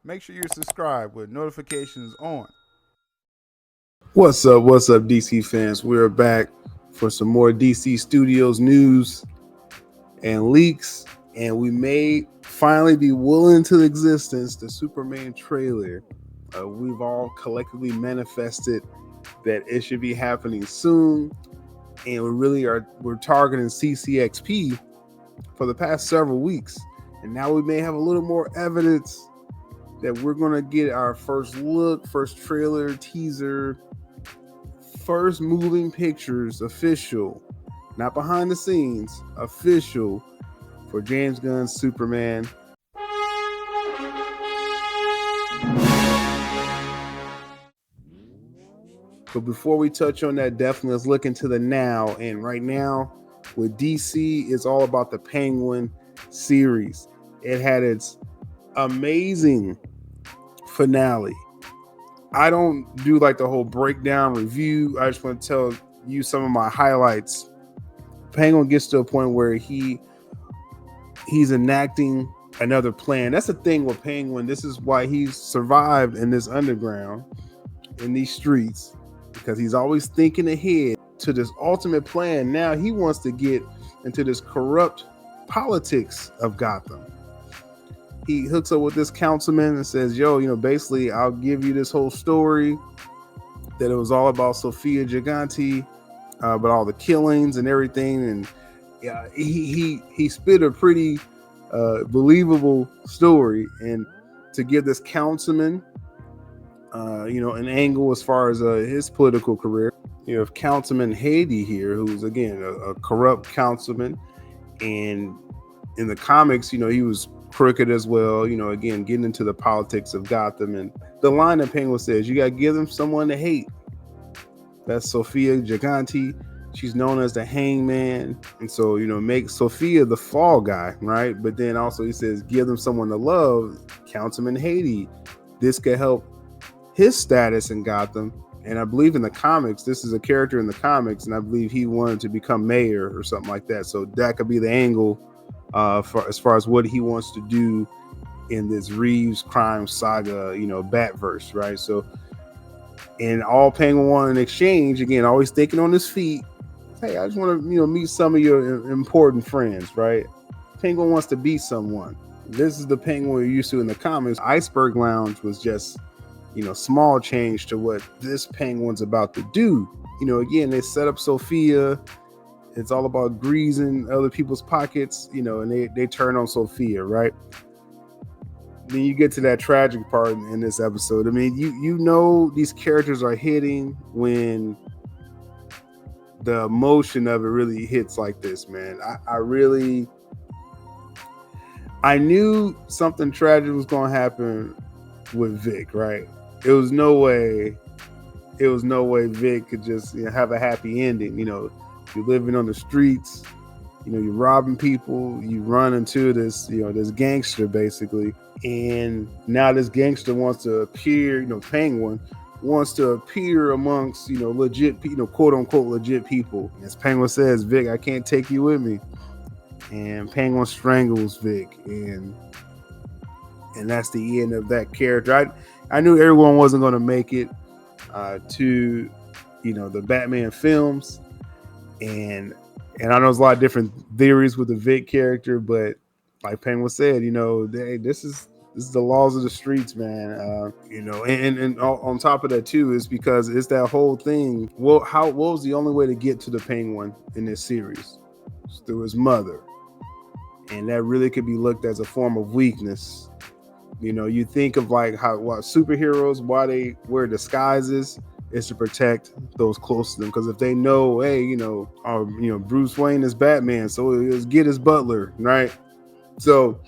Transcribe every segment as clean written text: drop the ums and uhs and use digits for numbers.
Make sure you're subscribed with notifications on. What's up, DC fans? We're back for some more DC Studios news and leaks, and we may finally be willing to existence the Superman trailer. We've all collectively manifested that it should be happening soon, and we're targeting CCXP for the past several weeks, and now we may have a little more evidence that we're gonna get our first look, first trailer, teaser, first moving pictures official, not behind the scenes, official for James Gunn's Superman. But before we touch on that, definitely let's look into the now. And right now, with DC, it's all about the Penguin series. It had its amazing finale. I don't do like the whole breakdown review. I just want to tell you some of my highlights. Penguin gets to a point where he's enacting another plan. That's the thing with Penguin. This is why he's survived in this underground, in these streets, because he's always thinking ahead to this ultimate plan. Now he wants to get into this corrupt politics of Gotham. He hooks up with this councilman and says, yo, basically, I'll give you this whole story that it was all about Sofia Gigante, but all the killings and everything. And yeah, he spit a pretty believable story. And to give this councilman, an angle as far as his political career, you have Councilman Haiti here, who's, again, a corrupt councilman. And in the comics, he was crooked as well, again, getting into the politics of Gotham. And the line that Penguin says, you got to give them someone to hate. That's Sofia Gigante. She's known as the Hangman. And so, make Sofia the fall guy, right? But then also he says, give them someone to love, Councilman Haiti. This could help his status in Gotham. And I believe in the comics, this is a character in the comics, and I believe he wanted to become mayor or something like that. So that could be the angle for as far as what he wants to do in this Reeves Crime Saga, Batverse, right? So, and all Penguin wanted in exchange, again, always thinking on his feet, hey, I just want to, meet some of your important friends, right? Penguin wants to be someone. This is the Penguin we're used to in the comics. Iceberg Lounge was just, small change to what this Penguin's about to do. Again, they set up Sofia. It's all about greasing other people's pockets, and they turn on Sofia, right? Then you get to that tragic part in this episode. I mean, these characters are hitting when the emotion of it really hits like this, man. I knew something tragic was going to happen with Vic, right? It was no way Vic could just have a happy ending. You're living on the streets, you're robbing people, you run into this, this gangster basically. And now this gangster wants to appear, Penguin wants to appear amongst, legit, quote unquote, legit people. As Penguin says, Vic, I can't take you with me. And Penguin strangles Vic. And that's the end of that character. I knew everyone wasn't going to make it to, the Batman films. And I know there's a lot of different theories with the Vic character, but like Penguin said, this is the laws of the streets, man. And on top of that too, is because it's that whole thing. Well, what was the only way to get to the Penguin in this series? It's through his mother, and that really could be looked as a form of weakness. You think of like why superheroes, why they wear disguises, is to protect those close to them. Because if they know, hey, Bruce Wayne is Batman, so let's get his butler, right? So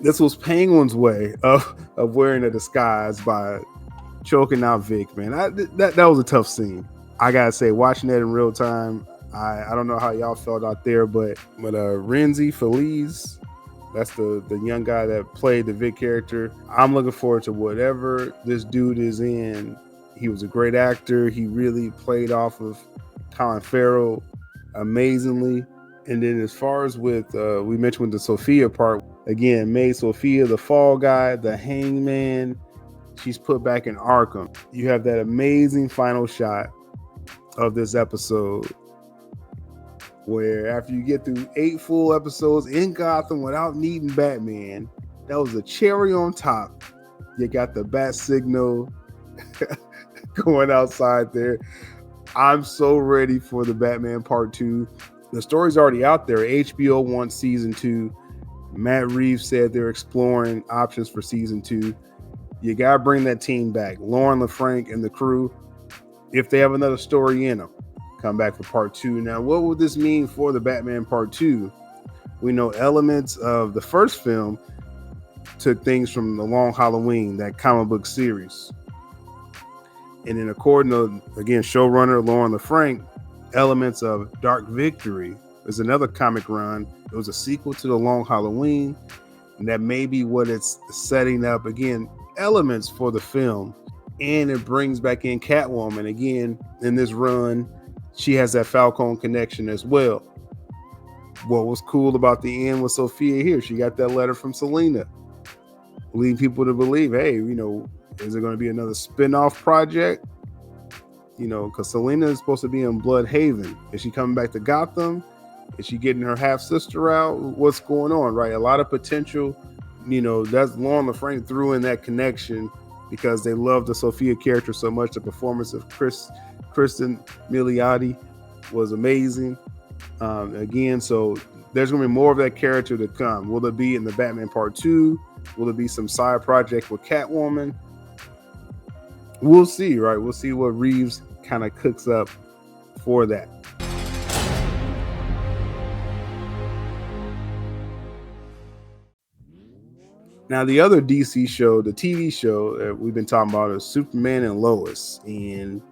this was Penguin's way of wearing a disguise by choking out Vic, man. That was a tough scene. I gotta say, watching that in real time, I don't know how y'all felt out there, but Renzi Feliz, that's the young guy that played the Vic character. I'm looking forward to whatever this dude is in. He was a great actor. He really played off of Colin Farrell amazingly. And then as far as with, we mentioned with the Sofia part, again made Sophia the fall guy, the hangman. She's put back in Arkham. You have that amazing final shot of this episode where after you get through 8 full episodes in Gotham without needing Batman, that was a cherry on top. You got the bat signal going outside there. I'm so ready for the Batman Part 2. The story's already out there. HBO wants season 2. Matt Reeves said they're exploring options for season 2. You got to bring that team back. Lauren LaFranc and the crew, if they have another story in them, come back for Part 2. Now, what would this mean for the Batman Part 2? We know elements of the first film took things from The Long Halloween, that comic book series. And then according to, again, showrunner Lauren LaFranc, elements of Dark Victory is another comic run. It was a sequel to The Long Halloween, and that may be what it's setting up. Again, elements for the film. And it brings back in Catwoman. Again, in this run, she has that Falcone connection as well. What was cool about the end with Sophia here, she got that letter from Selena, leading people to believe, hey, is it going to be another spin-off project? Because Selena is supposed to be in Bloodhaven. Is she coming back to Gotham? Is she getting her half-sister out? What's going on, right? A lot of potential. That's Lauren LaFranc threw in that connection because they love the Sophia character so much. The performance of Kristen Milioti was amazing. Again, so there's going to be more of that character to come. Will it be in the Batman Part 2? Will it be some side project with Catwoman? We'll see, right? We'll see what Reeves kind of cooks up for that. Now, the other DC show, the TV show that we've been talking about, is Superman and Lois. And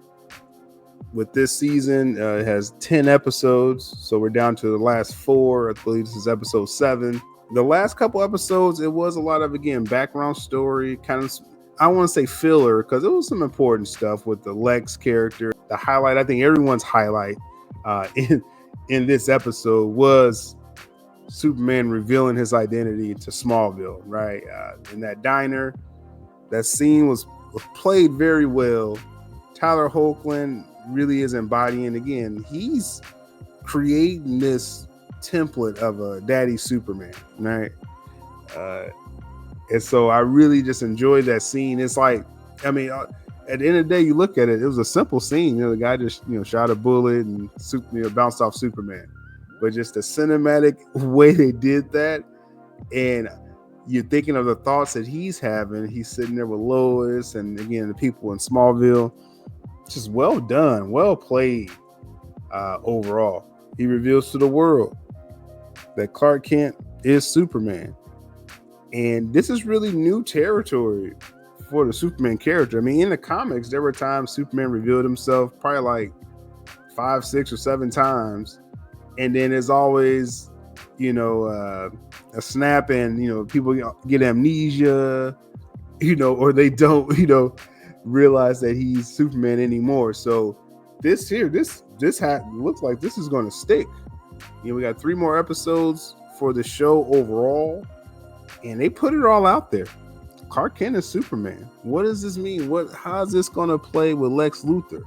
with this season, it has 10 episodes. So we're down to the last 4. I believe this is episode 7. The last couple episodes, it was a lot of, again, background story, kind of, I want to say filler, because it was some important stuff with the Lex character. The highlight, I think everyone's highlight in this episode was Superman revealing his identity to Smallville, right? In that diner, that scene was played very well. Tyler Hoechlin really is embodying, again, he's creating this template of a daddy Superman, right? And so I really just enjoyed that scene. It's like, at the end of the day, you look at it, it was a simple scene. The guy just, shot a bullet and bounced off Superman. But just the cinematic way they did that, and you're thinking of the thoughts that he's having. He's sitting there with Lois and, again, the people in Smallville. Just well done, well played overall. He reveals to the world that Clark Kent is Superman. And this is really new territory for the Superman character. In the comics, there were times Superman revealed himself probably like 5, 6, or 7 times. And then there's always, a snap and, people get amnesia, or they don't, realize that he's Superman anymore. So this looks like this is going to stick. We got 3 more episodes for the show overall, and they put it all out there. Clark Kent is Superman. What does this mean? How's this going to play with Lex Luthor?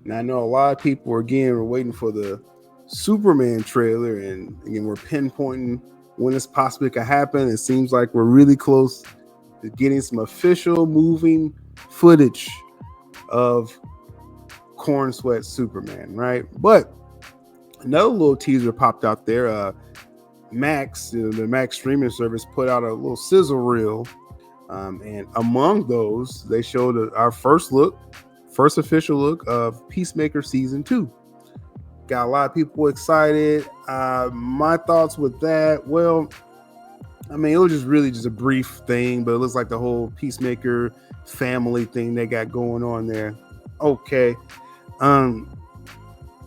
Now, I know a lot of people were waiting for the Superman trailer, and again, we're pinpointing when this possibly could happen. It seems like we're really close to getting some official moving footage of corenswet Superman, right? But another little teaser popped out there. Max, the Max streaming service, put out a little sizzle reel, and among those, they showed our first official look of Peacemaker season 2. Got a lot of people excited. My thoughts with that, well, it was just a brief thing, but it looks like the whole Peacemaker family thing they got going on there. Okay.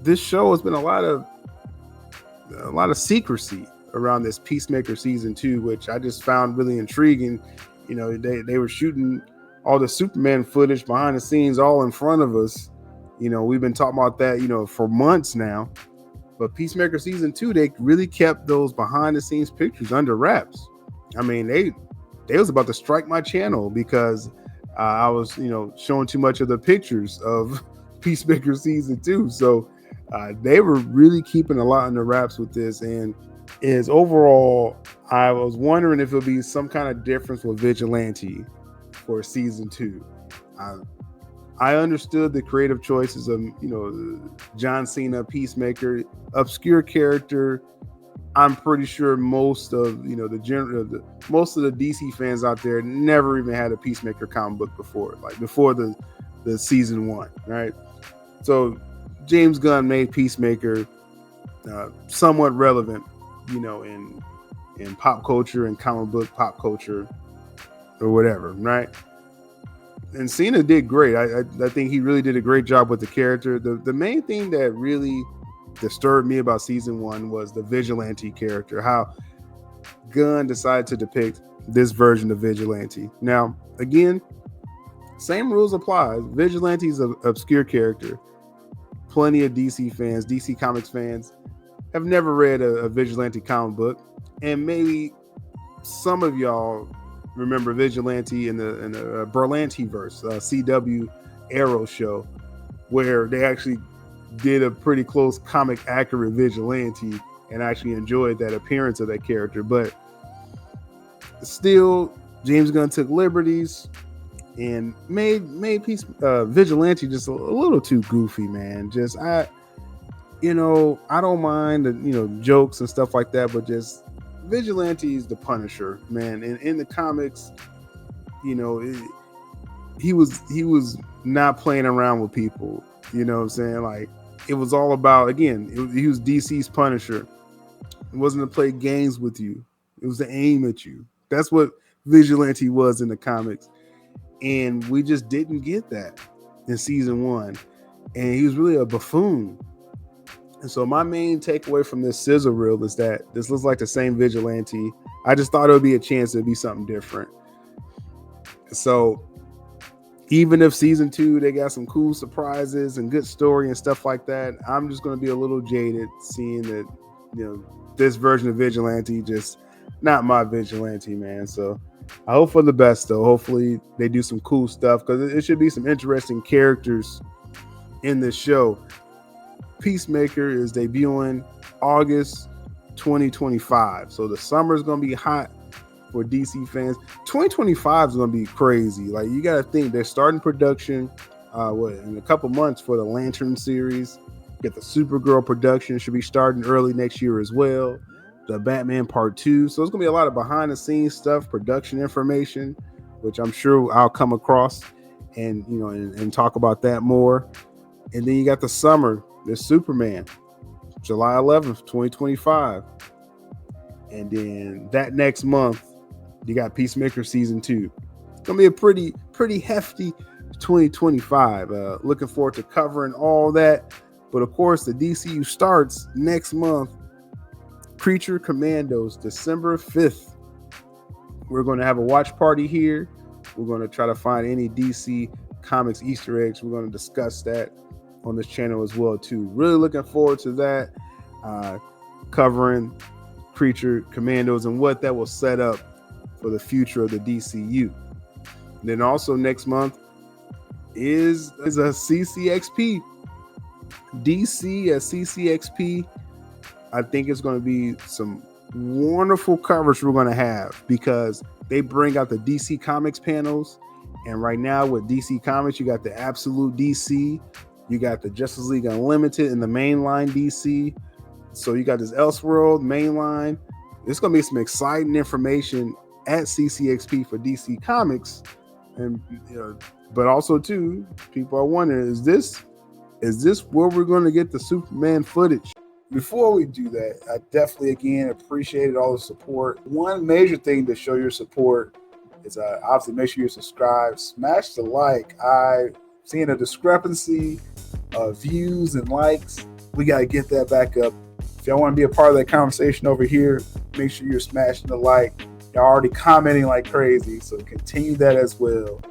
This show has been a lot of secrecy around this Peacemaker season 2, which I just found really intriguing. They were shooting all the Superman footage behind the scenes all in front of us. We've been talking about that, for months now. But Peacemaker season 2, they really kept those behind the scenes pictures under wraps. I mean, they was about to strike my channel because I was, showing too much of the pictures of Peacemaker season 2. So they were really keeping a lot under wraps with this. And is overall, I was wondering if it'll be some kind of difference with Vigilante for season 2. I understood the creative choices of, John Cena, Peacemaker, obscure character. I'm pretty sure most of most of the DC fans out there never even had a Peacemaker comic book before, like before the season 1, right? So James Gunn made Peacemaker somewhat relevant, in pop culture and comic book pop culture or whatever, right? And Cena did great. I think he really did a great job with the character. The main thing that really disturbed me about season 1 was the Vigilante character, how Gunn decided to depict this version of Vigilante. Now, again, same rules apply. Vigilante is an obscure character. Plenty of DC fans, DC Comics fans, have never read a Vigilante comic book, and maybe some of y'all remember Vigilante in the Berlanti verse, CW Arrow show, where they actually did a pretty close comic accurate Vigilante and actually enjoyed that appearance of that character. But still, James Gunn took liberties and made Vigilante just a little too goofy, man. I don't mind the jokes and stuff like that, but just Vigilante is the Punisher, man. And in the comics, he was not playing around with people. You know what I'm saying? Like, it was all about, again, he was DC's Punisher. It wasn't to play games with you. It was to aim at you. That's what Vigilante was in the comics. And we just didn't get that in season 1. And he was really a buffoon. And so my main takeaway from this sizzle reel is that this looks like the same Vigilante. I just thought it would be a chance to be something different. So even if season 2, they got some cool surprises and good story and stuff like that, I'm just going to be a little jaded seeing that, this version of Vigilante, just not my Vigilante, man. So I hope for the best, though. Hopefully they do some cool stuff, because it should be some interesting characters in this show. Peacemaker is debuting August 2025. So the summer is going to be hot for DC fans. 2025 is going to be crazy. Like, you got to think they're starting production in a couple months for the Lantern series. Get the Supergirl production should be starting early next year as well. The Batman Part 2. So it's going to be a lot of behind the scenes stuff, production information, which I'm sure I'll come across and talk about that more. And then you got the summer. There's Superman, July 11th, 2025. And then that next month, you got Peacemaker season 2. It's going to be a pretty hefty 2025. Looking forward to covering all that. But of course, the DCU starts next month. Creature Commandos, December 5th. We're going to have a watch party here. We're going to try to find any DC Comics Easter eggs. We're going to discuss that on this channel as well too. Really looking forward to that, covering Creature Commandos and what that will set up for the future of the DCU. And then also next month is a CCXP. DC at CCXP. I think it's going to be some wonderful coverage we're going to have, because they bring out the DC Comics panels. And right now with DC Comics, you got the Absolute DC, you got the Justice League Unlimited and the mainline DC. So you got this Elseworld mainline. There's going to be some exciting information at CCXP for DC Comics. And but also too, people are wondering, is this where we're going to get the Superman footage? Before we do that, I definitely again appreciated all the support. One major thing to show your support is obviously make sure you're subscribed, smash the like. I'm seeing a discrepancy of views and likes. We got to get that back up. If y'all want to be a part of that conversation over here, make sure you're smashing the like. Y'all already commenting like crazy, so continue that as well.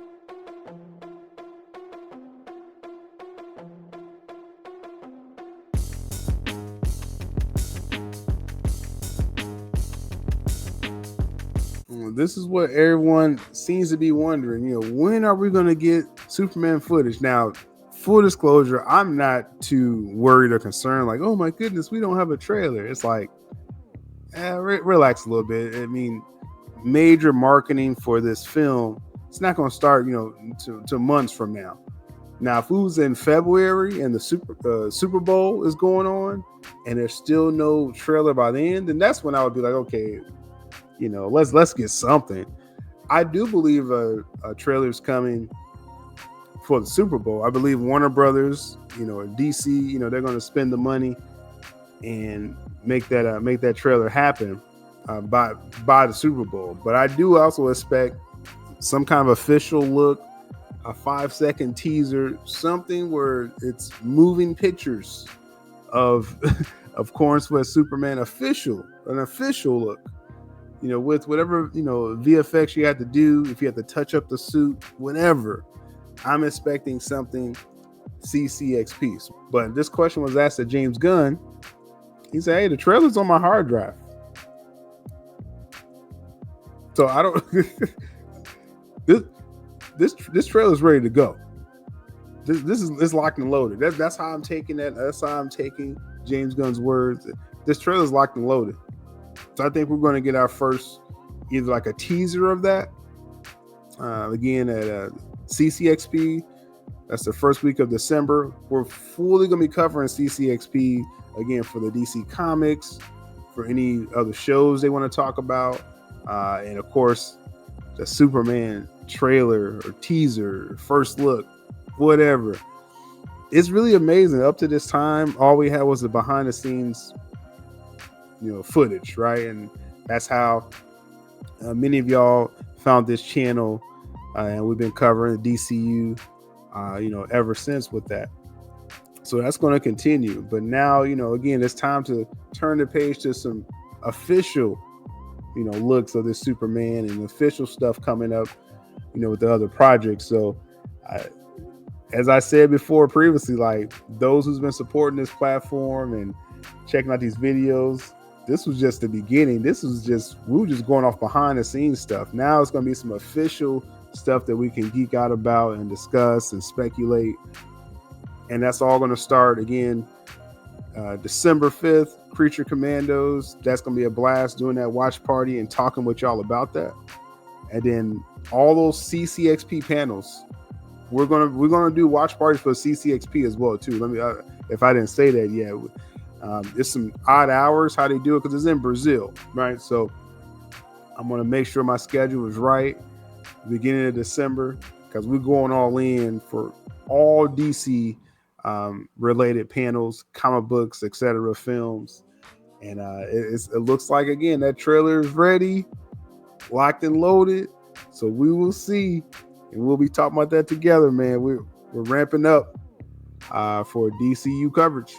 this is what everyone seems to be wondering. When are we going to get Superman footage? Now, full disclosure, I'm not too worried or concerned. Like, oh my goodness, we don't have a trailer. It's like, relax a little bit. I mean, major marketing for this film, it's not going to start, to months from now. Now, if it was in February and the Super Bowl is going on and there's still no trailer by then that's when I would be like, okay, let's get something. I do believe a trailer is coming for the Super Bowl. I believe Warner Brothers, DC, they're going to spend the money and make that trailer happen by the Super Bowl. But I do also expect some kind of official look, a 5-second teaser, something where it's moving pictures of corenswet Superman, an official look, with whatever VFX you have to do, if you have to touch up the suit, whatever. I'm expecting something CCXP. But this question was asked to James Gunn. He said, "Hey, the trailer's on my hard drive." So I don't. This trailer's ready to go. This is locked and loaded. That's how I'm taking that. That's how I'm taking James Gunn's words. This trailer's locked and loaded. So I think we're going to get our first, either like a teaser of that. Again at CCXP. That's the first week of December. We're fully going to be covering CCXP again for the DC Comics, for any other shows they want to talk about, and of course the Superman trailer or teaser, first look, whatever. It's really amazing. Up to this time, all we had was the behind the scenes, footage, right? And that's how many of y'all found this channel, and we've been covering the DCU, ever since with that. So that's going to continue. But now, again, it's time to turn the page to some official, looks of this Superman and official stuff coming up, with the other projects. So as I said before previously, like those who's been supporting this platform and checking out these videos, this was just the beginning. We were just going off behind the scenes stuff. Now it's going to be some official stuff that we can geek out about and discuss and speculate. And that's all going to start again, December 5th, Creature Commandos. That's going to be a blast, doing that watch party and talking with y'all about that. And then all those CCXP panels, we're gonna do watch parties for CCXP as well too. If I didn't say that yet, it's some odd hours how they do it because it's in Brazil, right? So I'm gonna make sure my schedule is right, beginning of December, because we're going all in for all DC related panels, comic books, etc., films, and it looks like again that trailer is ready, locked and loaded. So we will see, and we'll be talking about that together, man. We're ramping up for DCU coverage.